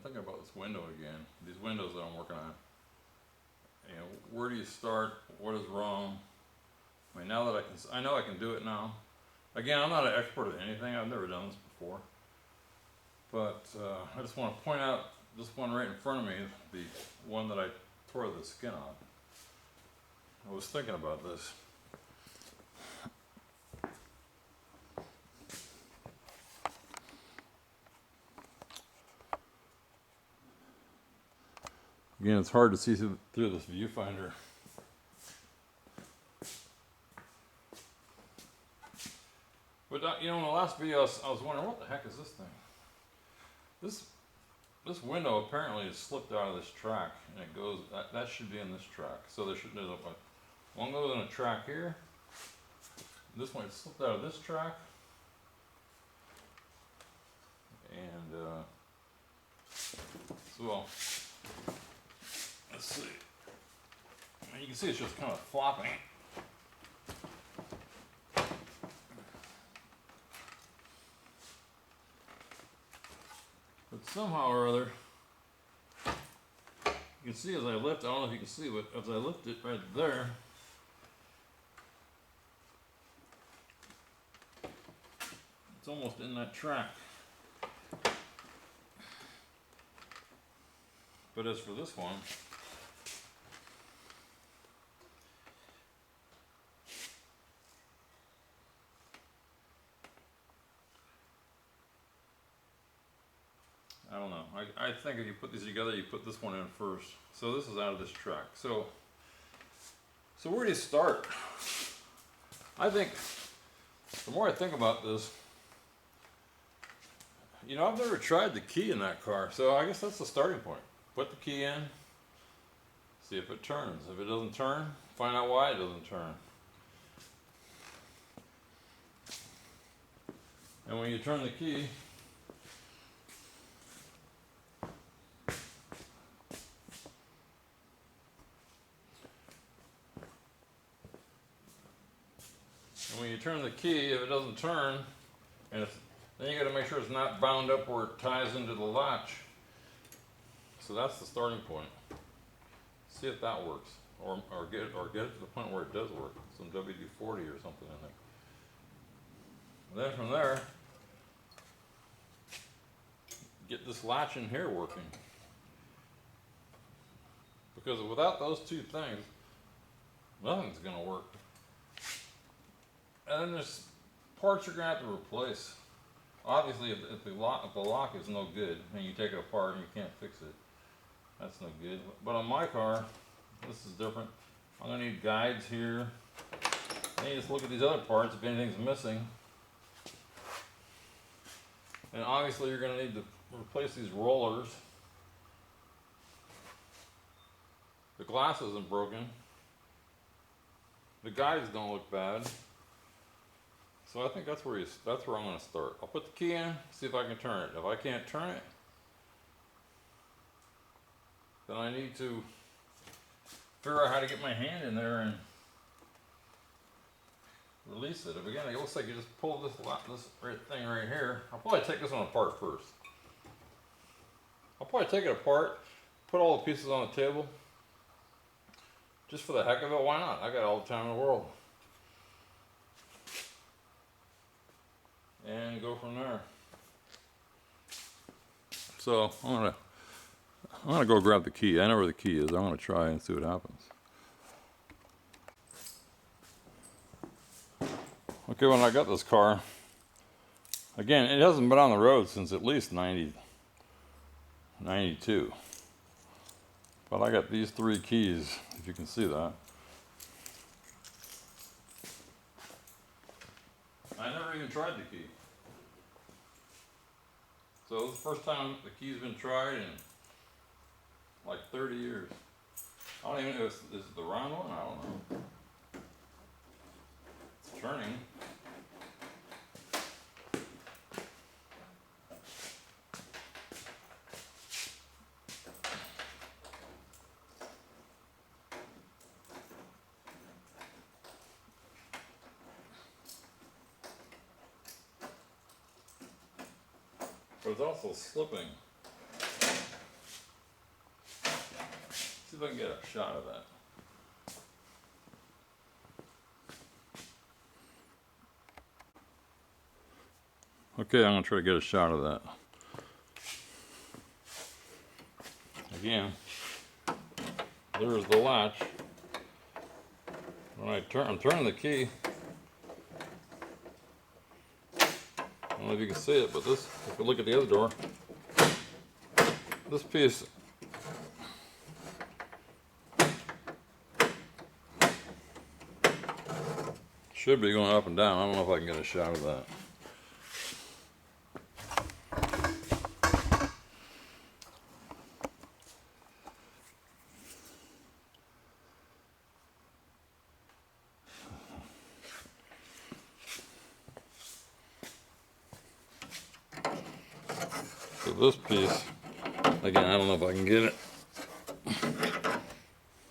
thinking about this window again. These windows that I'm working on. You know, where do you start? What is wrong? I mean, now that I know I can do it now. Again, I'm not an expert at anything. I've never done this before. But I just want to point out this one right in front of me, the one that I tore the skin on. I was thinking about this. Again, it's hard to see through this viewfinder. But you know, in the last video, I was wondering, what the heck is this thing? This window apparently is slipped out of this track, and it goes. That should be in this track. So there's one goes in a track here. This one slipped out of this track, and so let's see. And you can see it's just kind of flopping. But somehow or other, you can see as I lift, I don't know if you can see, but as I lift it right there, it's almost in that track. But as for this one, I don't know. I think if you put these together, you put this one in first. So this is out of this track. So where do you start? I think, the more I think about this, you know, I've never tried the key in that car. So I guess that's the starting point. Put the key in, see if it turns. If it doesn't turn, find out why it doesn't turn. And when you turn the key, if it doesn't turn, and then you got to make sure it's not bound up where it ties into the latch. So that's the starting point. See if that works, or get it to the point where it does work. Some WD-40 or something in there. And then from there, get this latch in here working. Because without those two things, nothing's going to work. And then there's parts you're going to have to replace. Obviously, if the lock is no good, and you take it apart and you can't fix it, that's no good. But on my car, this is different. I'm going to need guides here. Then you just look at these other parts if anything's missing. And obviously, you're going to need to replace these rollers. The glass isn't broken. The guides don't look bad. So I think that's where I'm going to start. I'll put the key in, see if I can turn it. If I can't turn it, then I need to figure out how to get my hand in there and release it. If again, it looks like you just pull this thing right here. I'll probably take this one apart first. I'll probably take it apart, put all the pieces on the table, just for the heck of it. Why not? I got all the time in the world. And go from there. So I'm gonna go grab the key. I know where the key is. I'm gonna try and see what happens. Okay, when I got this car, again, it hasn't been on the road since at least 92. But I got these three keys, if you can see that. I never even tried the key. So this is the first time the key's been tried in like 30 years. I don't even know if this is the round one, I don't know. It's turning. But it's also slipping. if I can get a shot of that. Okay, I'm gonna try to get a shot of that. Again, there's the latch. When I'm turning the key. I don't know if you can see it, but this, if you look at the other door, this piece should be going up and down. I don't know if I can get a shot of that. So this piece, again, I don't know if I can get it.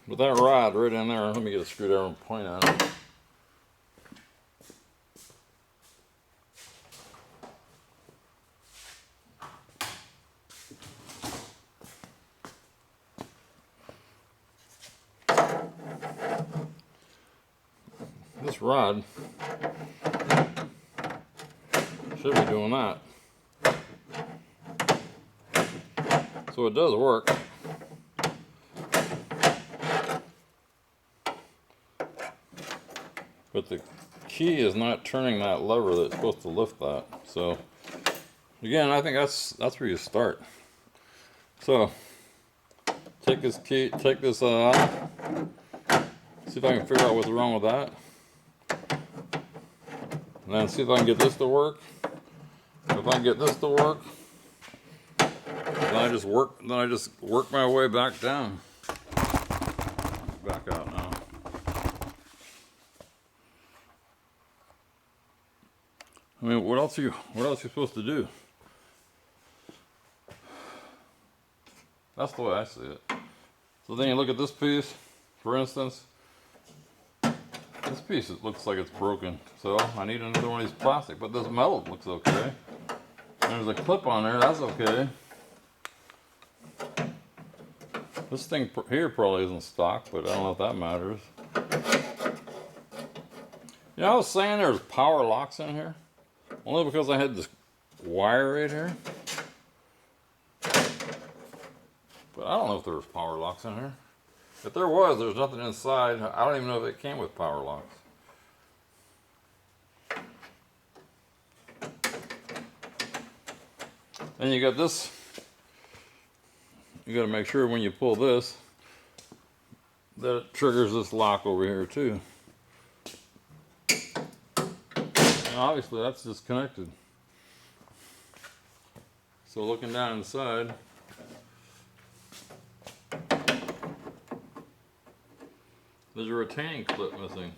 But that rod right in there, let me get a screwdriver and point at it. This rod should be doing that. So it does work. But the key is not turning that lever that's supposed to lift that. So again, I think that's where you start. So take this key, take this out. See if I can figure out what's wrong with that. And then see if I can get this to work. If I can get this to work, then I just work my way back down. Back out now. I mean, what else are you supposed to do? That's the way I see it. So then you look at this piece, for instance. This piece, it looks like it's broken, so I need another one of these plastic, but this metal looks okay. There's a clip on there, that's okay. This thing here probably isn't stock, but I don't know if that matters. You know, I was saying there's power locks in here, only because I had this wire right here. But I don't know if there was power locks in here. If there was, there's nothing inside. I don't even know if it came with power locks. Then you got this. You got to make sure when you pull this that it triggers this lock over here too. And obviously that's disconnected. So looking down inside, there's a retaining clip missing.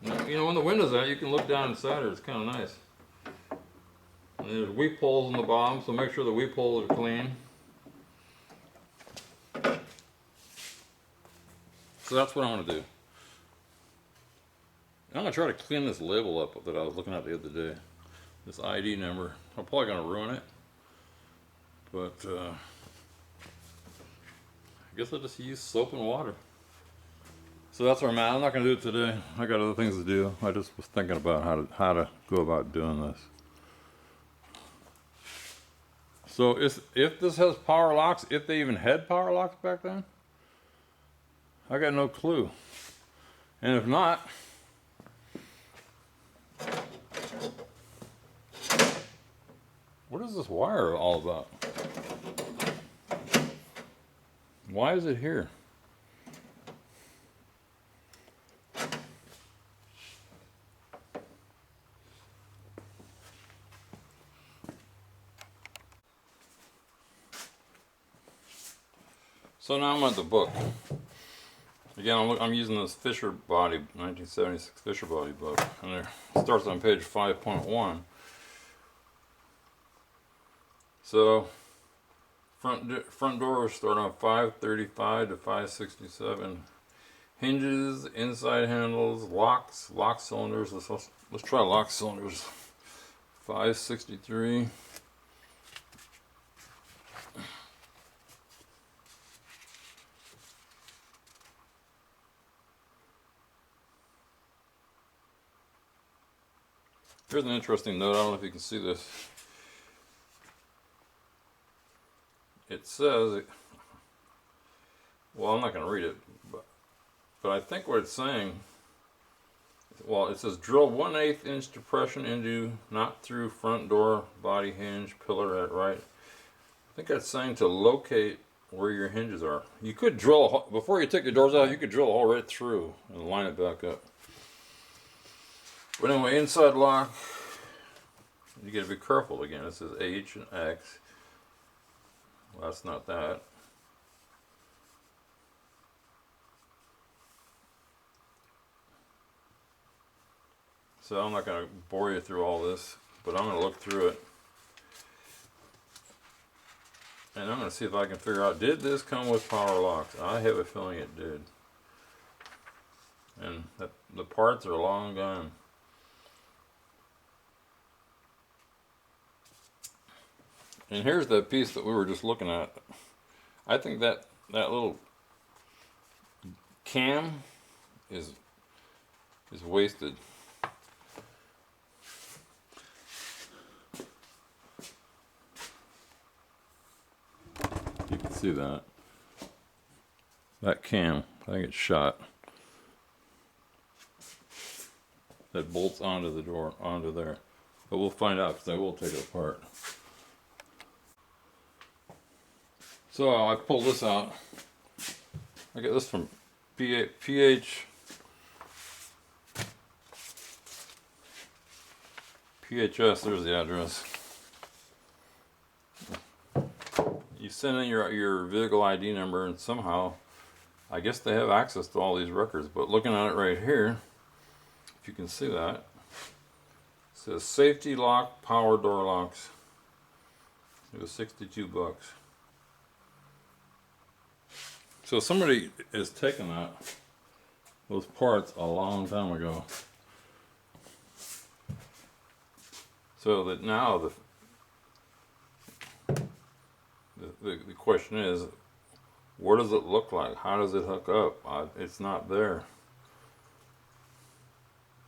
Now, you know, when the window's out, you can look down inside her. It's kind of nice. And there's weep holes in the bottom, so make sure the weep holes are clean. So that's what I'm going to do. I'm going to try to clean this label up that I was looking at the other day. This ID number. I'm probably going to ruin it. But I guess I'll just use soap and water. So that's where I'm at. I'm not going to do it today. I got other things to do. I just was thinking about how to go about doing this. So if this has power locks, if they even had power locks back then, I got no clue. And if not, what is this wire all about? Why is it here? So now I'm at the book. Again, I'm using this Fisher Body, 1976 Fisher Body book. And it starts on page 5.1. So, front doors start on 535 to 567. Hinges, inside handles, locks, lock cylinders. Let's try lock cylinders 563. Here's an interesting note. I don't know if you can see this. It says, well, I'm not going to read it, but I think what it's saying, well, it says drill 1/8 inch depression into, not through front door, body hinge, pillar at right. I think that's saying to locate where your hinges are. You could drill a hole, before you take the doors out, you could drill a hole right through and line it back up. But anyway, inside lock, you gotta be careful again. It says H and X. Well, that's not that. So I'm not going to bore you through all this, but I'm going to look through it. And I'm going to see if I can figure out, did this come with power locks? I have a feeling it did. And the parts are long gone. And here's that piece that we were just looking at. I think that little cam is wasted. You can see that cam, I think it's shot. That bolts onto the door, onto there. But we'll find out, because I will take it apart. So I pulled this out. I got this from PHS, there's the address. You send in your vehicle ID number, and somehow, I guess they have access to all these records. But looking at it right here, if you can see that, it says safety lock, power door locks. It was $62. So somebody has taken those parts a long time ago. So that now the question is, what does it look like? How does it hook up? It's not there.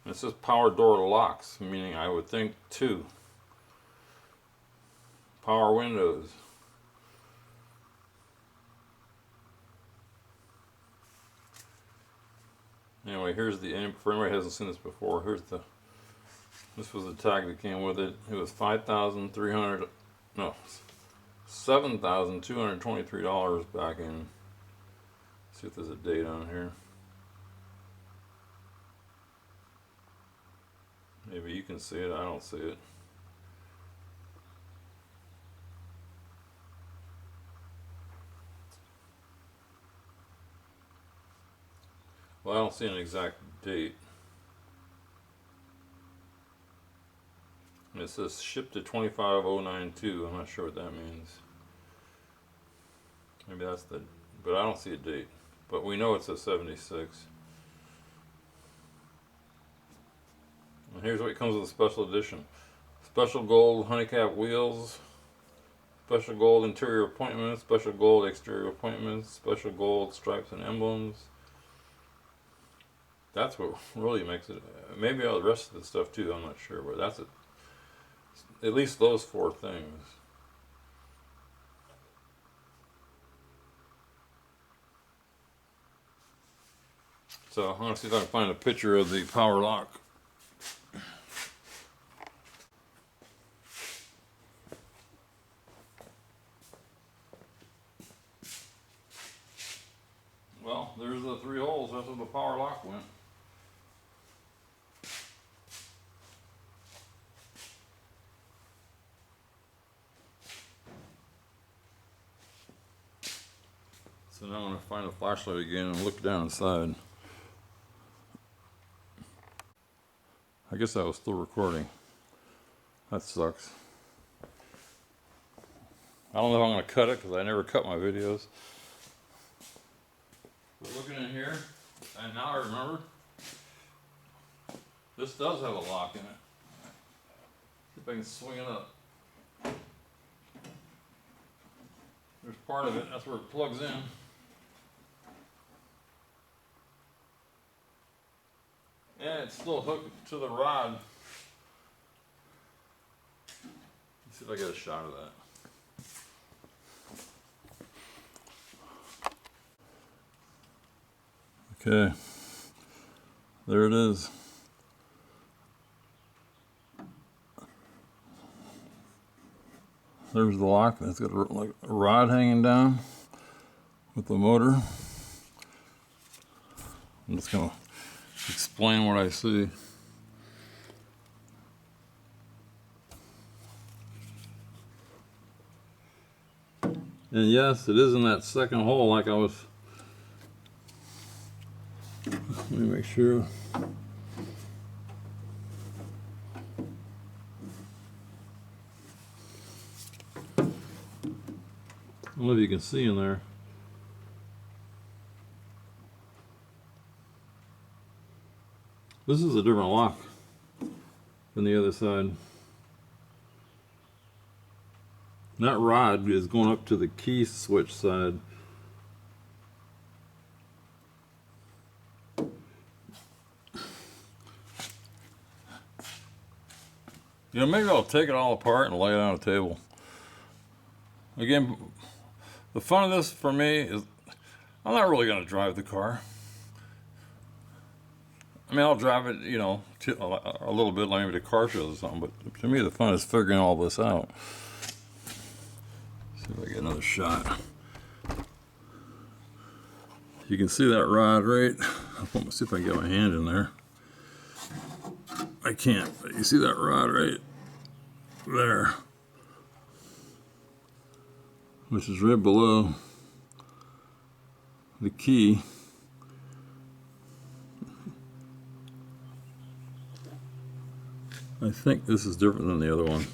It says power door locks, meaning I would think 2. Power windows. Anyway, here's the, for anybody who hasn't seen this before, this was the tag that came with it. It was $7,223 back in, let's see if there's a date on here. Maybe you can see it, I don't see it. Well, I don't see an exact date. It says shipped to 25092. I'm not sure what that means. Maybe that's but I don't see a date. But we know it's a 76. And here's what comes with a special edition. Special gold honey cap wheels, special gold interior appointments, special gold exterior appointments, special gold stripes and emblems. That's what really makes it. Maybe all the rest of the stuff too, I'm not sure, but that's it. At least those 4 things. So I'm gonna see if I can find a picture of the power lock. Well, there's the 3 holes. That's where the power lock went. So now I'm going to find a flashlight again and look down inside. I guess I was still recording. That sucks. I don't know if I'm going to cut it because I never cut my videos. But looking in here, and now I remember, this does have a lock in it. See if I can swing it up. There's part of it, that's where it plugs in. And it's still hooked to the rod. Let's see if I get a shot of that. Okay, there it is. There's the lock. It's got like a rod hanging down with the motor. I'm just gonna explain what I see. And yes, it is in that second hole like I was. Let me make sure. I don't know if you can see in there. This is a different lock than the other side. That rod is going up to the key switch side. You know, maybe I'll take it all apart and lay it on a table. Again, the fun of this for me is I'm not really going to drive the car. I mean, I'll drive it, you know, a little bit, like maybe to car shows or something, but to me the fun is figuring all this out. See if I get another shot. You can see that rod, right? I'll see if I can get my hand in there. I can't, but you see that rod right there, which is right below the key. I think this is different than the other one.